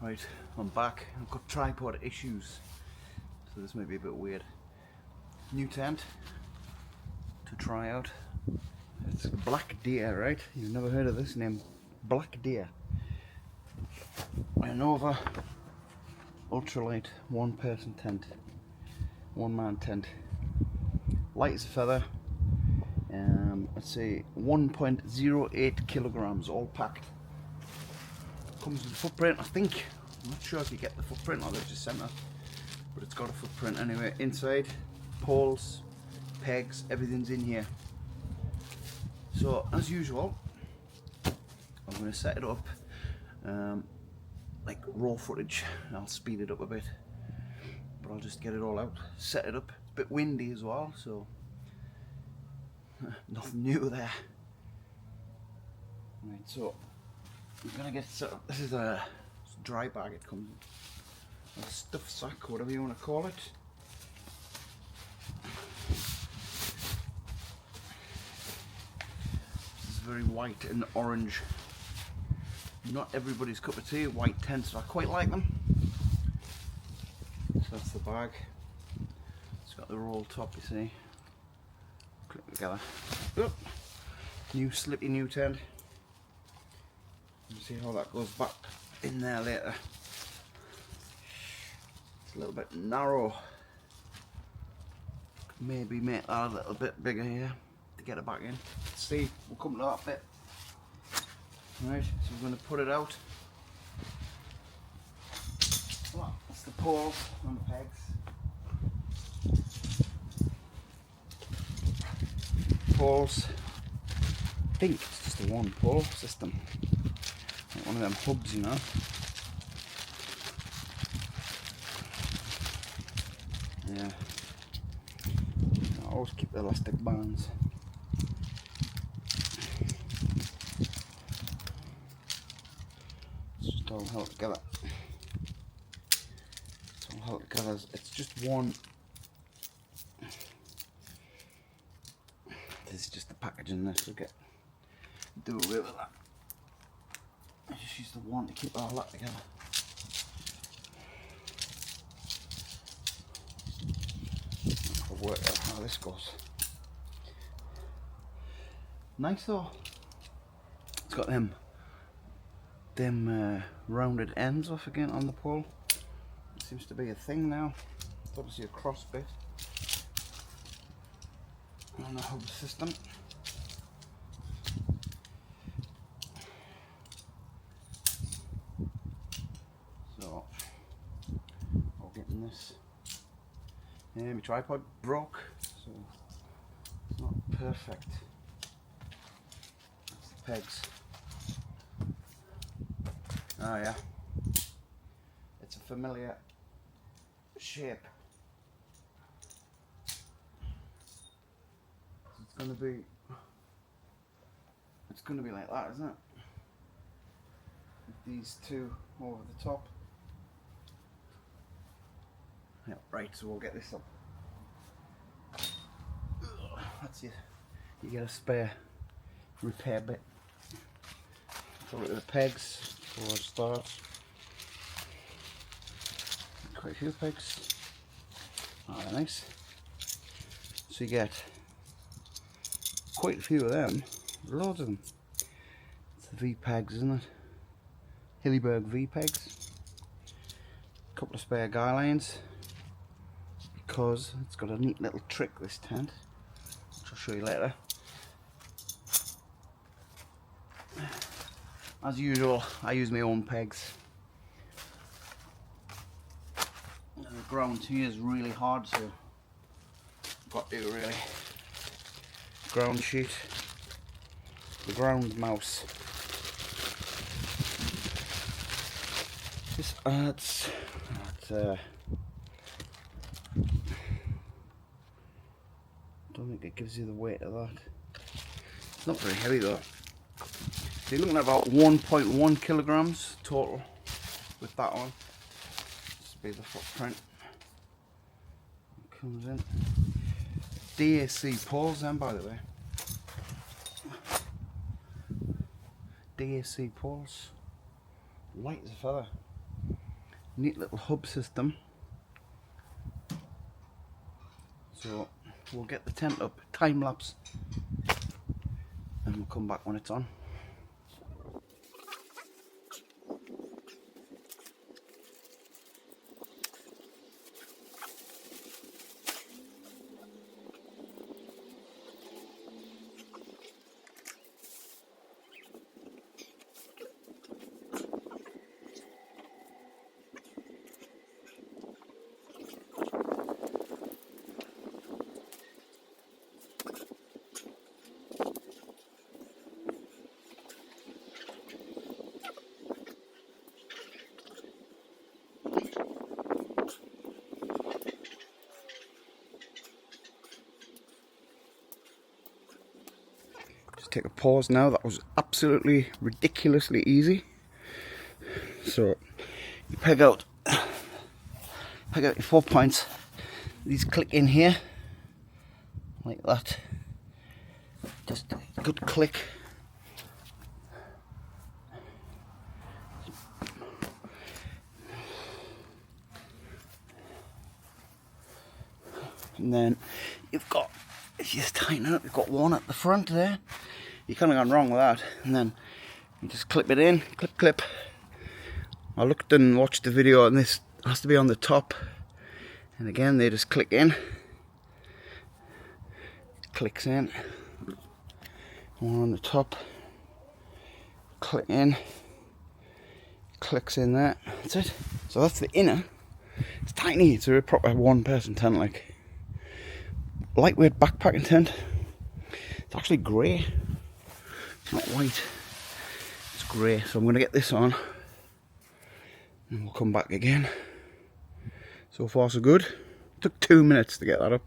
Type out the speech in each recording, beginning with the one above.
Right, I'm back. I've got tripod issues, so this might be a bit weird. New tent to try out. It's Blackdeer, right? You've never heard of this name, Blackdeer. An over ultralight one-person tent, one-man tent. Light as a feather. Let's say 1.08 kilograms, all packed. Comes with a footprint, I think. I'm not sure if you get the footprint or they've just sent it, but it's got a footprint anyway. Inside, poles, pegs, everything's in here. So as usual, I'm going to set it up like raw footage. I'll speed it up a bit, but I'll just get it all out, set it up. It's a bit windy as well, so nothing new there. Right, so I'm gonna get set up. This is a dry bag it comes in, a stuff sack, whatever you want to call it. This is very white and orange. Not everybody's cup of tea, white tents, I quite like them. So that's the bag. It's got the roll top, you see. Click together. Oop. New slippy new tent. You see how that goes back in there later. It's a little bit narrow. Maybe make that a little bit bigger here to get it back in. Let's see, we'll come to that bit. Right, so we're going to put it out. Well, that's the poles on the pegs. Poles. I think it's just a one pole system. Like one of them hubs, you know. Yeah. I always keep the elastic bands. It's just all held together. It's all held together. It's just one. This is just the packaging. This will get do away with that. I just use the one to keep all that together. I'll work out how this goes. Nice though. It's got them rounded ends off again on the pole. It seems to be a thing now. It's obviously a cross bit on the hub system. So I'll get in this. Yeah, my tripod broke, so it's not perfect. That's the pegs. Oh yeah, it's a familiar shape. It's gonna be like that, isn't it? With these two over the top. Yeah, right, so we'll get this up. That's it. You get a spare repair bit. Put it with the pegs before I start. Quite a few pegs. Oh, they're nice. So you get quite a few of them. Loads of them. It's the V-pegs, isn't it? Hillyberg V-pegs. A couple of spare guy lines. Because it's got a neat little trick, this tent, which I'll show you later. As usual, I use my own pegs. The ground here is really hard, so I've got to really ground sheet, the ground mouse. This adds I don't think it gives you the weight of that. It's not very heavy though. So you're looking at about 1.1 kilograms total with that one. This will be the footprint. It comes in. DAC poles then, by the way. DAC poles. Light as a feather. Neat little hub system. So we'll get the tent up, time lapse, and we'll come back when it's on. Just take a pause now. That was absolutely ridiculously easy. So you peg out your 4 points. These click in here like that. Just a good click. And then you've got, if you just tighten it up, you've got one at the front there. You kind of gone wrong with that. And then you just clip it in, clip, clip. I looked and watched the video, and this has to be on the top. And again, they just click in. Clicks in. One on the top. Click in. Clicks in there. That's it. So that's the inner. It's tiny. It's a proper one-person tent, like. Lightweight backpacking tent. It's actually grey. It's not white. It's grey. So I'm going to get this on, and we'll come back again. So far so good. Took 2 minutes to get that up.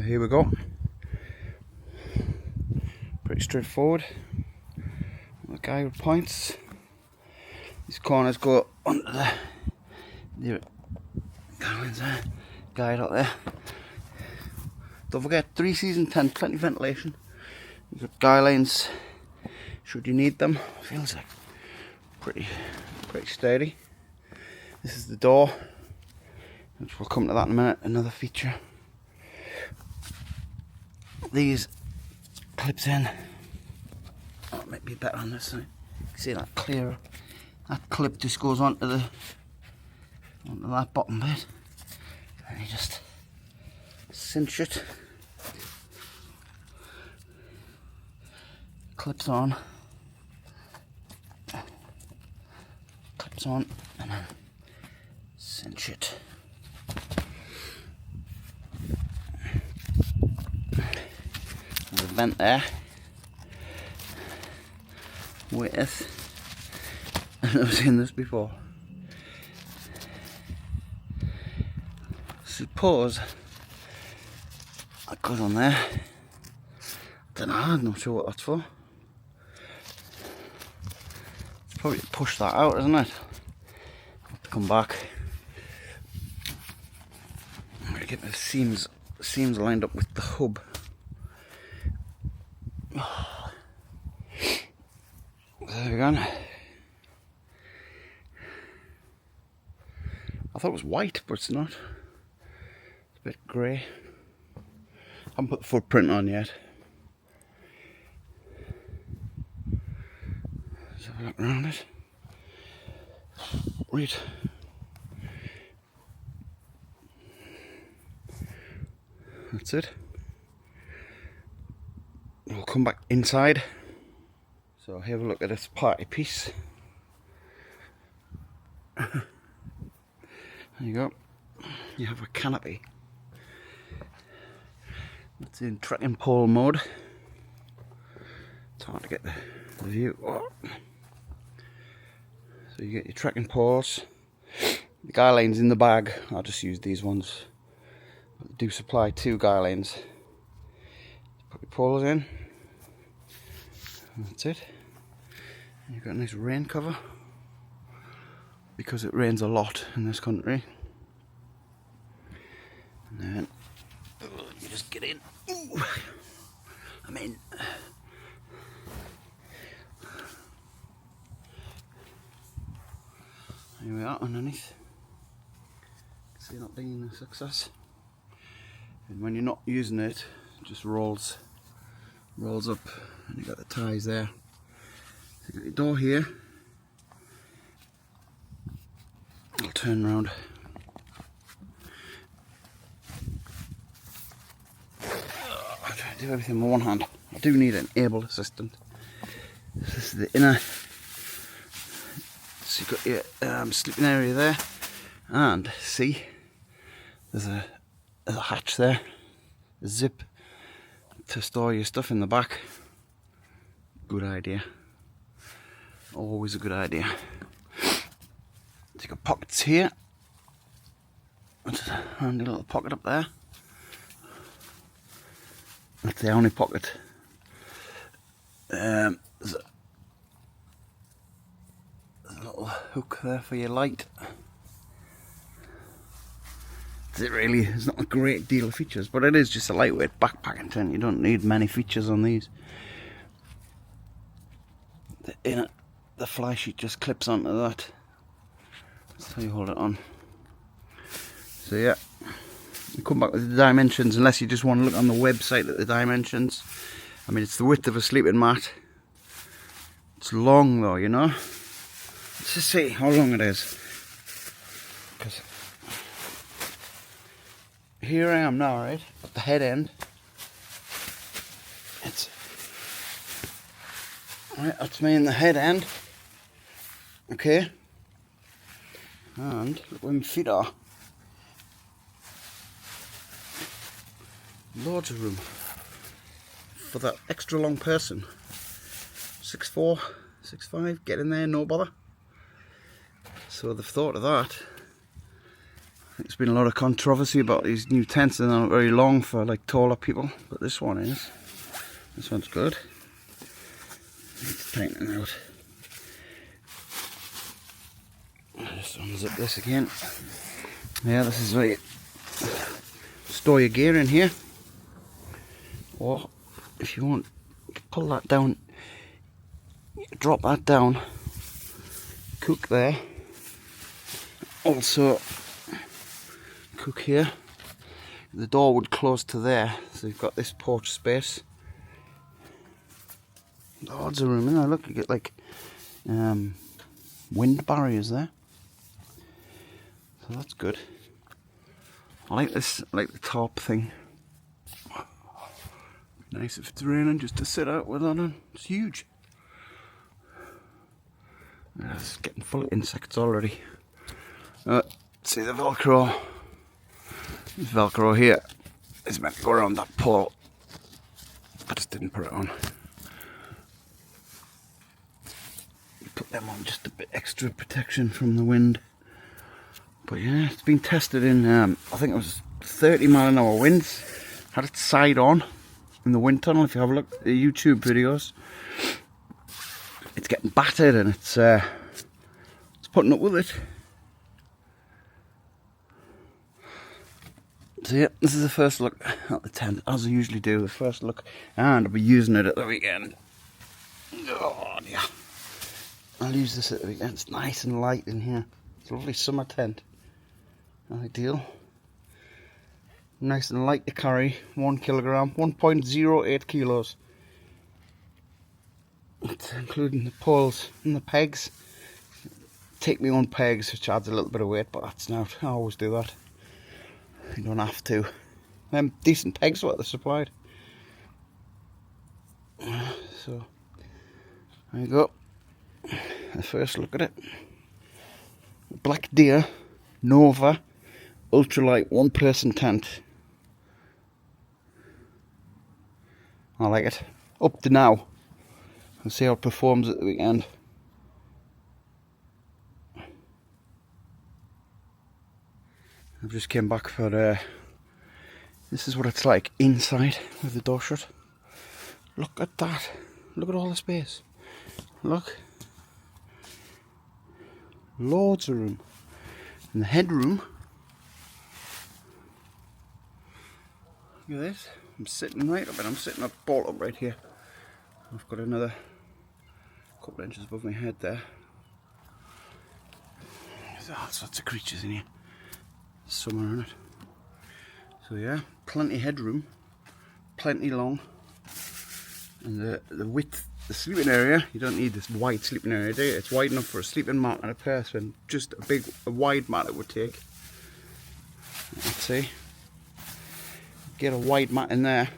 Here we go. Pretty straightforward. The guy with points. These corners go onto the guide up there. Don't forget 3-season tent, plenty of ventilation. You've got guy lines should you need them. Feels like pretty sturdy. This is the door, which we'll come to that in a minute. Another feature. These clips in. Oh, it might be better on this side. You can see that clearer. That clip just goes onto that bottom bit, and you just cinch it. Clips on, and then cinch it. There's a vent there with, I've never seen this before. Suppose that goes on there. I don't know, I'm not sure what that's for. It's probably to push that out, isn't it? I'll have to come back. I'm going to get the seams lined up with the hub. There we go. I thought it was white, but it's not. It's a bit grey. I haven't put the footprint on yet. Let's have a look around it. Right. That's it. We'll come back inside. So have a look at this party piece. There you go. You have a canopy. It's in trekking pole mode. It's hard to get the view. Oh. So you get your trekking poles. The guy lines in the bag. I'll just use these ones. But they do supply 2 guy lines. Put your poles in. That's it. And you've got a nice rain cover. Because it rains a lot in this country. And then you just get in. Ooh, I'm in. Here we are underneath. See that being a success. And when you're not using it, it just rolls up, and you got the ties there. So you got your door here. I'll turn around. I'll try to do everything with one hand. I do need an able assistant. This is the inner. So you've got your sleeping area there, and see, there's a hatch there, a zip to store your stuff in the back. Good idea. Always a good idea. So you've got pockets here. That's a handy little pocket up there. That's the only pocket. There's a little hook there for your light. It's not a great deal of features, but it is just a lightweight backpacking tent. You don't need many features on these. The fly sheet just clips onto that. That's how you hold it on. So yeah, you come back with the dimensions, unless you just want to look on the website at the dimensions. I mean, it's the width of a sleeping mat. It's long though, you know. Let's just see how long it is. Because here I am now, right, at the head end. That's me in the head end. Okay. And look where my feet are. Loads of room for that extra long person. 6'4", 6'5", get in there, no bother. So they've thought of that. There's been a lot of controversy about these new tents. They're not very long for like taller people, but this one is. This one's good. Let's tighten it out. Just unzip this again. Yeah, this is where you store your gear in here. Or if you want, you can pull that down, drop that down, cook there. Also, cook here. The door would close to there, so you've got this porch space. Loads of room in there. Look, you get like wind barriers there, so that's good. I like this, I like the top thing. Nice if it's raining just to sit out with that on. It's huge. It's getting full of insects already. See the Velcro. This Velcro here is meant to go around that pole. I just didn't put it on. Put them on just a bit extra protection from the wind. But yeah, it's been tested in, I think it was 30-mile-an-hour winds. Had it side on in the wind tunnel. If you have a look at the YouTube videos, it's getting battered and it's putting up with it. So yeah, this is the first look at the tent, as I usually do, the first look, and I'll be using it at the weekend. Oh yeah, I'll use this at the weekend. It's nice and light in here. It's a lovely summer tent. Ideal. Nice and light to carry, 1 kilogram, 1.08 kilos. It's including the poles and the pegs. Take my own pegs, which adds a little bit of weight, but that's not, I always do that. You don't have to. Decent pegs what they're supplied. So there you go. The first look at it. Blackdeer Nova ultralight 1-person tent. I like it. Up to now. I'll see how it performs at the weekend. I've just came back for this is what it's like inside with the door shut. Look at that. Look at all the space. Look. Loads of room. And the headroom. Look at this. I'm sitting right up and I'm sitting up bolt up right here. I've got another couple of inches above my head there. There's all sorts of creatures in here. Summer in it. So yeah, plenty headroom, plenty long, and the width, the sleeping area, you don't need this wide sleeping area, do you? It's wide enough for a sleeping mat and a person. Just a wide mat it would take. Let's see. Get a wide mat in there,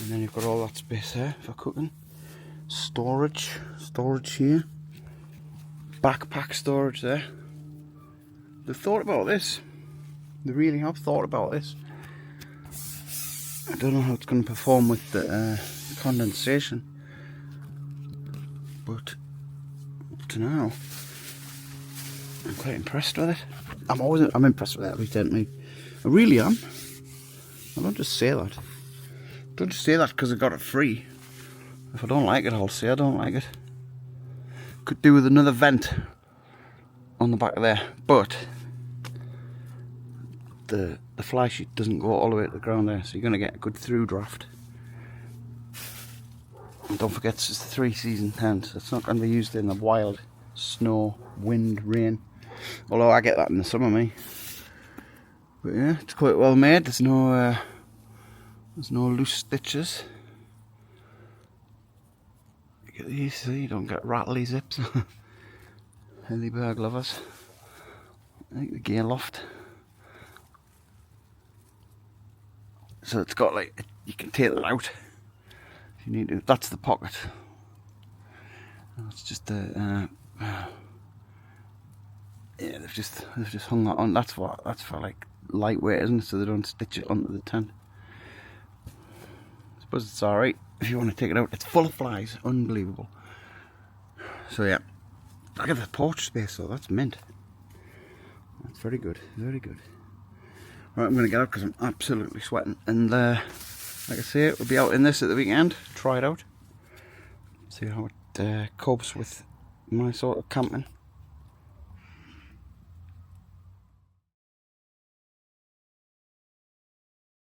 and then you've got all that space there for cooking. Storage here. Backpack storage there. They've thought about this. They really have thought about this. I don't know how it's going to perform with the condensation, but up to now, I'm quite impressed with it. I'm impressed with every tent, mate. I really am. I don't just say that. I don't just say that because I got it free. If I don't like it, I'll say I don't like it. Could do with another vent on the back of there, but the fly sheet doesn't go all the way to the ground there, so you're going to get a good through draft. And don't forget, it's just a 3-season tent, so it's not going to be used in the wild snow, wind, rain. Although I get that in the summer, me. But yeah, it's quite well made. There's no loose stitches. Look at these, see, you don't get rattly zips. Early bird lovers. I think the gear loft. So it's got like, you can take that out if you need to. That's the pocket. It's just a yeah, they've just hung that on. That's for like lightweight, isn't it? So they don't stitch it onto the tent. I suppose it's alright if you want to take it out. It's full of flies, unbelievable. So yeah, Look at the porch space though, that's mint. That's very good, very good. Right, I'm going to get out because I'm absolutely sweating. And like I say, we'll be out in this at the weekend, try it out. See how it copes with my sort of camping.